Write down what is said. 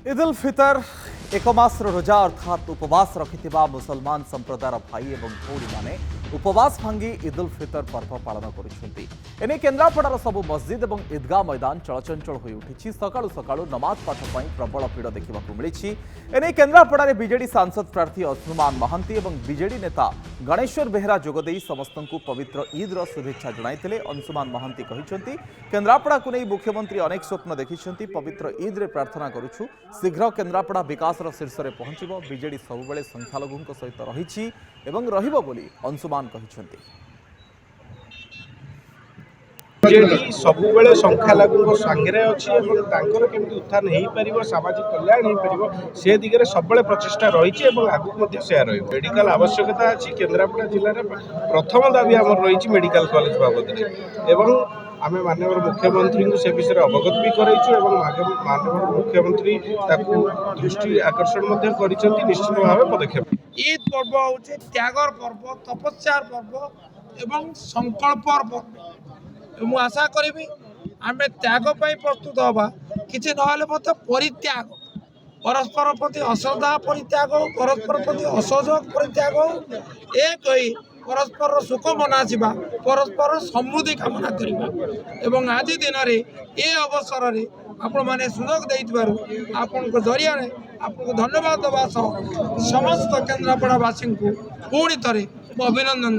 ईद उल फितर एक मासर रोजा अर्थात उपवास रखि मुसलमान संप्रदायर भाई और भौणी माने उपवास भांगी ईद उल फितर पर्व पालन कर केन्द्रापड़ार सबु मस्जिद और ईदगाह मैदान चलचंचल हो उठी। सकाळु सकाळु नमाज पाठ पर प्रबल भिड़ देखा मिली। एने केन्द्रापड़ार बीजेडी सांसद प्रार्थी अंशुमान महांती और बीजेडी नेता गणेश्वर बेहरा जोगदे समस्त पवित्र ईद्र शुभेच्छा जणाइथिले। अंशुमान महांती कहते केन्द्रापड़ा को नहीं मुख्यमंत्री अनेक स्वप्न देखिछंती। पवित्र ईद रे प्रार्थना करुछु शीघ्र केन्द्रापड़ा विकास शीर्ष में पहुंचब। बीजेडी सबुबले संख्यालघु सहित रही रहिबो बोली अंशुमान कहते। बीजेडी सबुबले संख्यालघु सांगे अच्छी केमती उत्थान हो पार सामाजिक कल्याण हो पार से दिगरे सब प्रचेषा रही आगुक मेडिकल आवश्यकता अच्छी। केन्द्रापड़ा जिले में प्रथम दाबी आमर रही मेडिकल कॉलेज बाबद आम माननीय मुख्यमंत्री को से विषय अवगत भी कराइछु। माननीय मुख्यमंत्री दृष्टि आकर्षण निश्चित भाव पदक्षेप। ईद पर्व हूँ त्यागर पर्व, तपस्यार पर्व एवं संकल्पर पर्व। मु आशा करी आम त्याग प्रस्तुत हवा किसी ना परित्याग परस्पर प्रति अश्रद्धा परित्याग परस्पर प्रति असहयोग परित्याग एक परस्पर सुख मनासिबा परस्पर समृद्धि कामना करवा। आज दिन में ये अवसर में आपण मैंने सुजोग देइथिबारु आपण को जरिया आपको धन्यवाद देवा समस्त केन्द्रापड़ावासी को पुणी थे अभिनंदन।